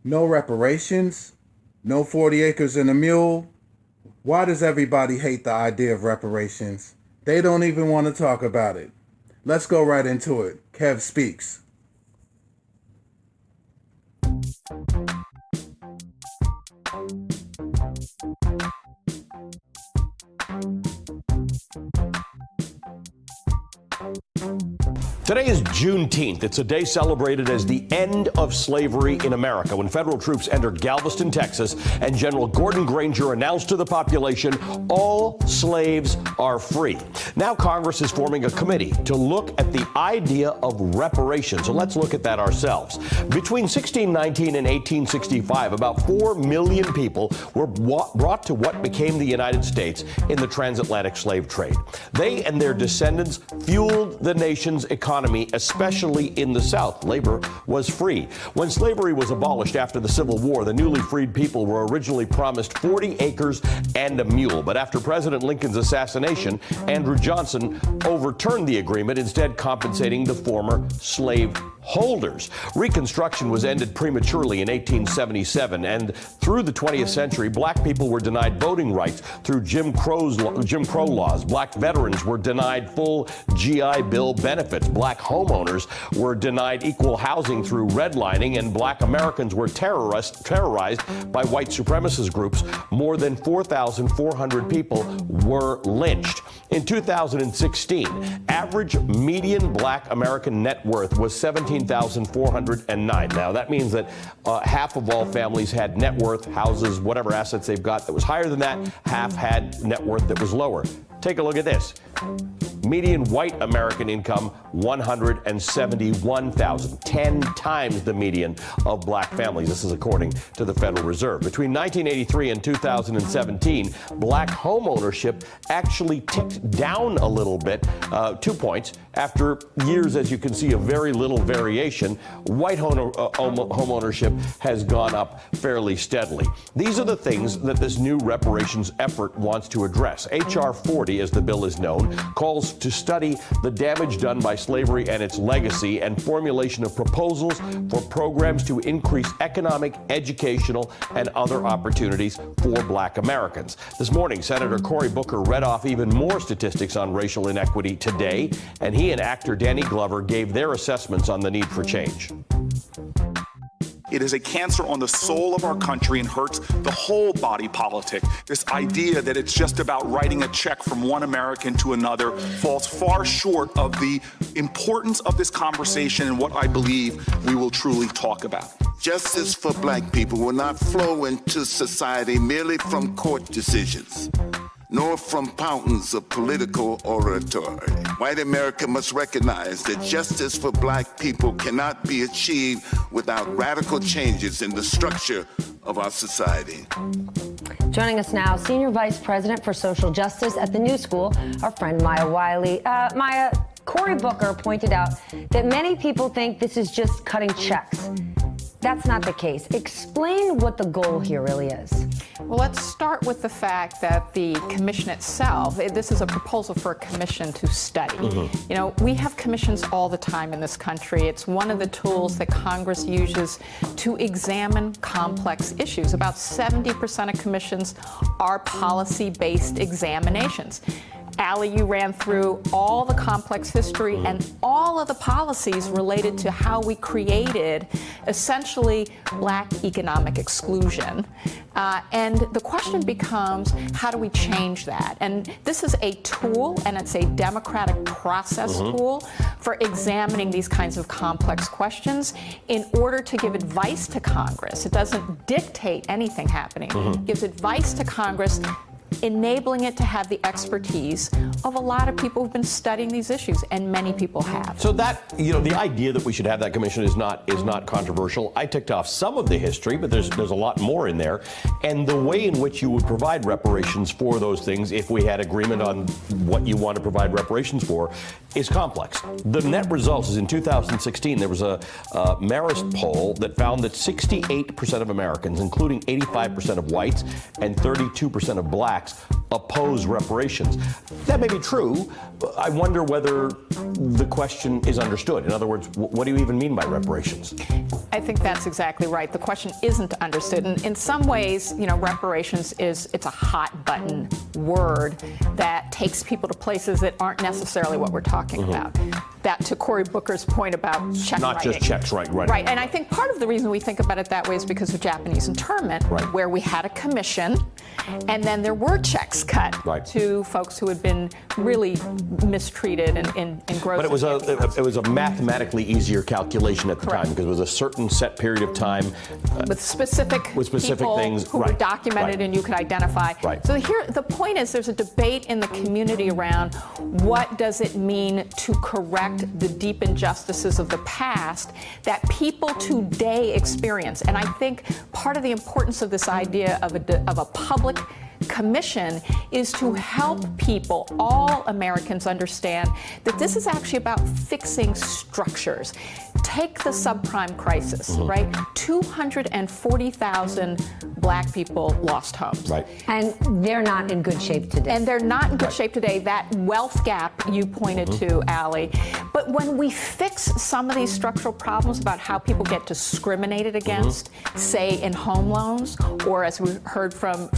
No reparations? No 40 acres and a mule? Why does everybody hate the idea of reparations? They don't even want to talk about it. Let's go right into it. Kev speaks. Today is Juneteenth. It's a day celebrated as the end of slavery in America, when federal troops entered Galveston, Texas, and General Gordon Granger announced to the population, all slaves are free. Now Congress is forming a committee to look at the idea of reparations. So let's look at that ourselves. Between 1619 and 1865, about 4 million people were brought to what became the United States in the transatlantic slave trade. They and their descendants fueled the nation's economy, especially in the South. Labor was free. When slavery was abolished after the Civil War, the newly freed people were originally promised 40 acres and a mule. But after President Lincoln's assassination, Andrew Johnson overturned the agreement, instead compensating the former slave holders. Reconstruction was ended prematurely in 1877, and through the 20th century, black people were denied voting rights through Jim Crow laws. Black veterans were denied full GI Bill benefits. Black homeowners were denied equal housing through redlining, and black Americans were terrorized by white supremacist groups. More than 4,400 people were lynched. In 2016, average median black American net worth was $17,409. Now, that means that half of all families had net worth, houses, whatever assets they've got that was higher than that. Half had net worth that was lower. Take a look at this. Median white American income, $171,000, 10 times the median of black families. This is according to the Federal Reserve. Between 1983 and 2017, black home ownership actually ticked down a little bit, 2 points. After years, as you can see, of very little variation, white home ownership has gone up fairly steadily. These are the things that this new reparations effort wants to address. H.R. 40, as the bill is known, calls to study the damage done by slavery and its legacy, and formulation of proposals for programs to increase economic, educational, and other opportunities for black Americans. This morning, Senator Cory Booker read off even more statistics on racial inequity today, and he and actor Danny Glover gave their assessments on the need for change. It is a cancer on the soul of our country and hurts the whole body politic. This idea that it's just about writing a check from one American to another falls far short of the importance of this conversation and what I believe we will truly talk about. Justice for black people will not flow into society merely from court decisions, nor from fountains of political oratory. White America must recognize that justice for black people cannot be achieved without radical changes in the structure of our society. Joining us now, Senior Vice President for Social Justice at the New School, our friend Maya Wiley. Maya, Cory Booker pointed out that many people think this is just cutting checks. That's not the case. Explain what the goal here really is. Well, let's start with the fact that the commission itself, this is a proposal for a commission to study. You know, we have commissions all the time in this country. It's one of the tools that Congress uses to examine complex issues. About 70% of commissions are policy-based examinations. Allie, you ran through all the complex history and all of the policies related to how we created essentially black economic exclusion. And the question becomes, how do we change that? And this is a tool, and it's a democratic process tool for examining these kinds of complex questions in order to give advice to Congress. It doesn't dictate anything happening. It gives advice to Congress, enabling it to have the expertise of a lot of people who've been studying these issues, and many people have. So that, you know, the idea that we should have that commission is not controversial. I ticked off some of the history, but there's a lot more in there. And the way in which you would provide reparations for those things, if we had agreement on what you want to provide reparations for, is complex. The net results is in 2016, there was a Marist poll that found that 68% of Americans, including 85% of whites and 32% of blacks, oppose reparations. That may be true. I wonder whether the question is understood. In other words, what do you even mean by reparations? I think that's exactly right. The question isn't understood. And in some ways, reparations it's a hot button word that takes people to places that aren't necessarily what we're talking about. That to Cory Booker's point about check Not writing. just checks, right. Right, and I think part of the reason we think about it that way is because of Japanese internment, where we had a commission, and then there were checks cut to folks who had been really mistreated and gross. But it was a mathematically easier calculation at the time because it was a certain set period of time with specific people things who were documented and you could identify. So here, the point is, there's a debate in the community around what does it mean to correct the deep injustices of the past that people today experience. And I think part of the importance of this idea of a public commission is to help people, all Americans, understand that this is actually about fixing structures. Take the subprime crisis, right? 240,000 black people lost homes. And they're not in good shape today. And they're not in good shape today. That wealth gap you pointed to, Allie. But when we fix some of these structural problems about how people get discriminated against, say in home loans, or as we heard from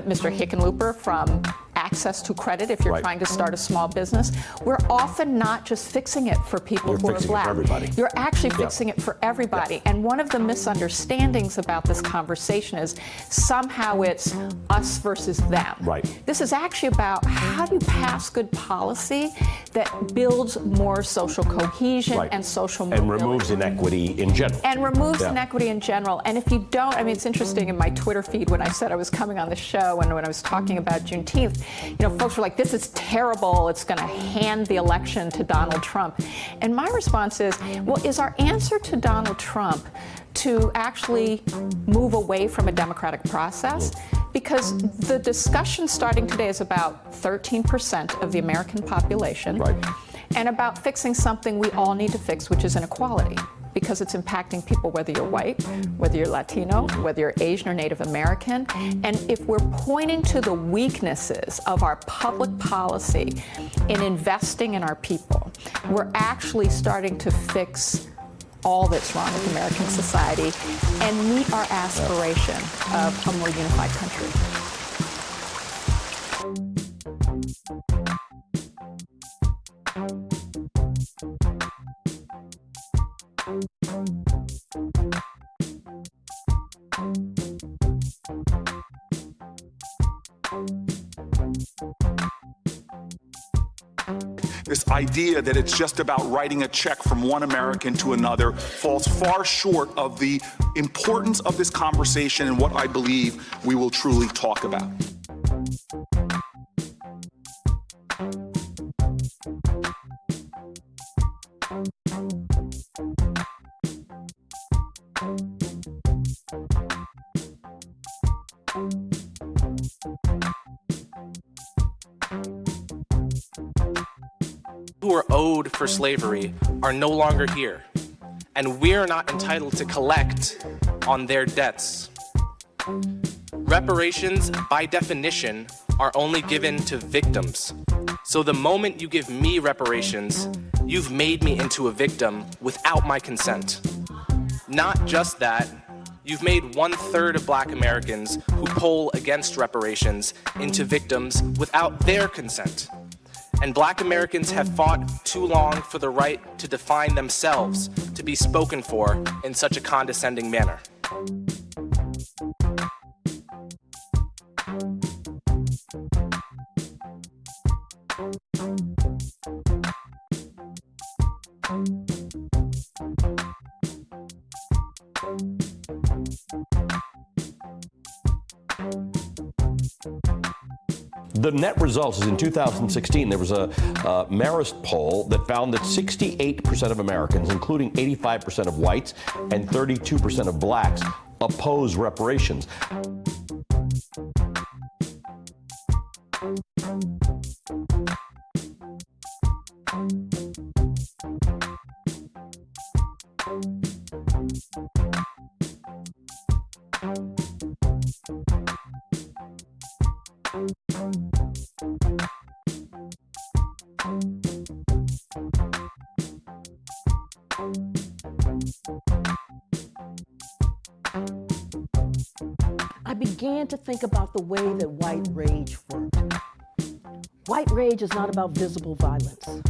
Mr. Hickenlooper, from access to credit if you're trying to start a small business, we're often not just fixing it for people who are black. You're actually fixing it for everybody. And one of the misunderstandings about this conversation is somehow it's us versus them. This is actually about how do you pass good policy that builds more social cohesion and social mobility. And removes inequity in general. And removes inequity in general. And if you don't, I mean, it's interesting in my Twitter feed when I said I was coming on the show and when I was talking about Juneteenth, folks were like, this is terrible. It's going to hand the election to Donald Trump. And my response is, well, is our answer to Donald Trump to actually move away from a democratic process? Because the discussion starting today is about 13% of the American population and about fixing something we all need to fix, which is inequality. Because it's impacting people, whether you're white, whether you're Latino, whether you're Asian or Native American. And if we're pointing to the weaknesses of our public policy in investing in our people, we're actually starting to fix all that's wrong with American society and meet our aspiration of a more unified country. This idea that it's just about writing a check from one American to another falls far short of the importance of this conversation and what I believe we will truly talk about. Who are owed for slavery are no longer here, and we're not entitled to collect on their debts. Reparations, by definition, are only given to victims. So the moment you give me reparations, you've made me into a victim without my consent. Not just that, you've made 1/3 of Black Americans who poll against reparations into victims without their consent. And Black Americans have fought too long for the right to define themselves to be spoken for in such a condescending manner. The net results is in 2016, there was a Marist poll that found that 68% of Americans, including 85% of whites and 32% of blacks, oppose reparations. began to think about the way that white rage worked. White rage is not about visible violence.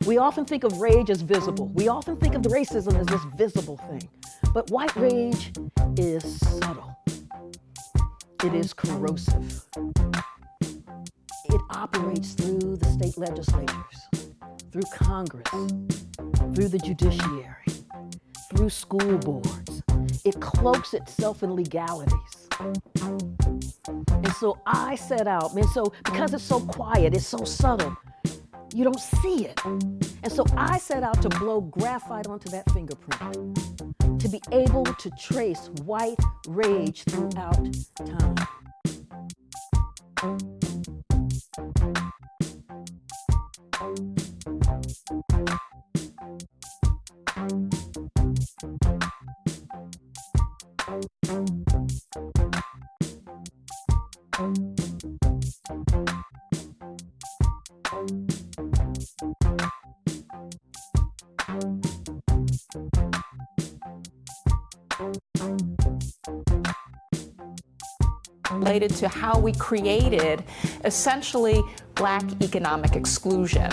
We often think of rage as visible. We often think of racism as this visible thing. But white rage is subtle. It is corrosive. It operates through the state legislatures, through Congress, through the judiciary, through school boards. It cloaks itself in legalities. And so I set out, because it's so quiet, it's so subtle, you don't see it. And so I set out to blow graphite onto that fingerprint, to be able to trace white rage throughout time. Related to how we created essentially Black economic exclusion.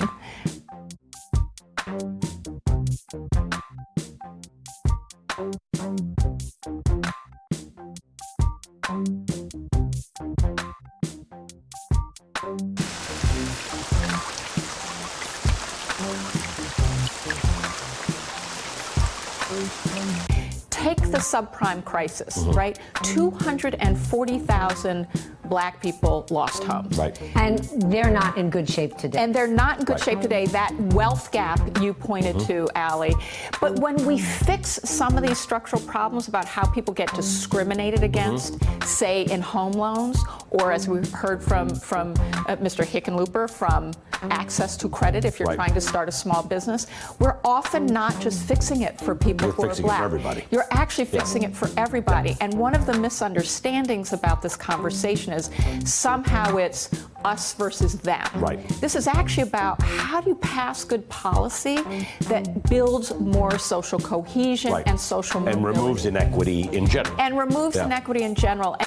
Take the subprime crisis, right? 240,000 Black people lost homes. Right. And they're not in good shape today. And they're not in good shape today. That wealth gap you pointed to, Allie. But when we fix some of these structural problems about how people get discriminated against, say in home loans, or as we heard from Mr. Hickenlooper, from access to credit if you're trying to start a small business, we're often not just fixing it for people who are Black. It for everybody. You're actually fixing it for everybody. And one of the misunderstandings about this conversation is somehow it's us versus them. Right. This is actually about how do you pass good policy that builds more social cohesion and social mobility. And removes inequity in general. And removes inequity in general.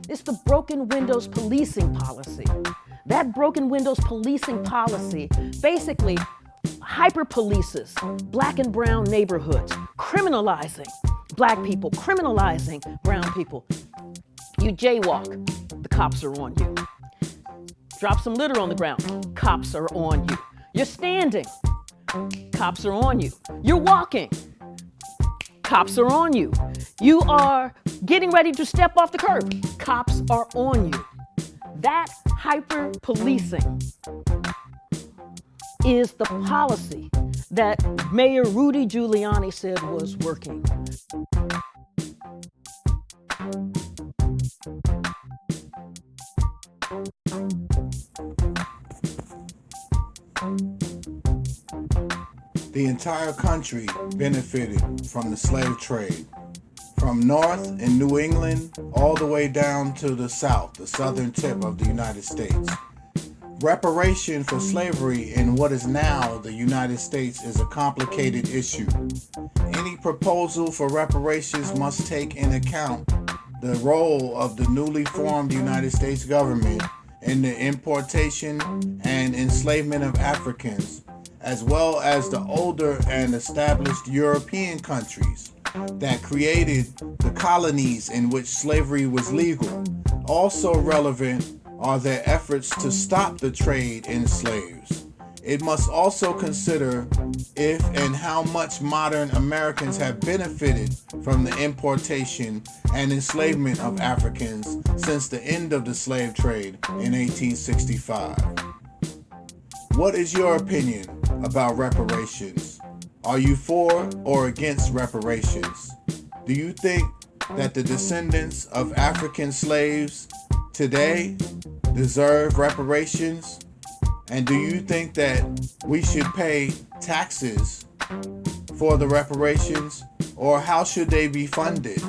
It's the broken windows policing policy. That broken windows policing policy basically hyper-polices Black and brown neighborhoods, criminalizing Black people, criminalizing brown people. You jaywalk, the cops are on you. Drop some litter on the ground, cops are on you. You're standing, cops are on you. You're walking, cops are on you. You are getting ready to step off the curb, cops are on you. That hyper-policing is the policy that Mayor Rudy Giuliani said was working. The entire country benefited from the slave trade, from north in New England all the way down to the south, the southern tip of the United States. Reparation for slavery in what is now the United States is a complicated issue. Any proposal for reparations must take into account the role of the newly formed United States government in the importation and enslavement of Africans, as well as the older and established European countries that created the colonies in which slavery was legal. Also relevant are their efforts to stop the trade in slaves. It must also consider if and how much modern Americans have benefited from the importation and enslavement of Africans since the end of the slave trade in 1865. What is your opinion about reparations? Are you for or against reparations? Do you think that the descendants of African slaves today deserve reparations? And do you think that we should pay taxes for the reparations? Or how should they be funded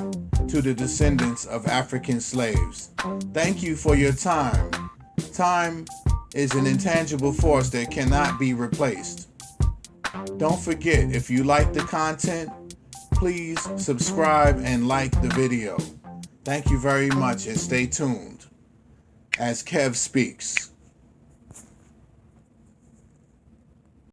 to the descendants of African slaves? Thank you for your time. Time is an intangible force that cannot be replaced. Don't forget, if you like the content, please subscribe and like the video. Thank you very much and stay tuned as Kev speaks.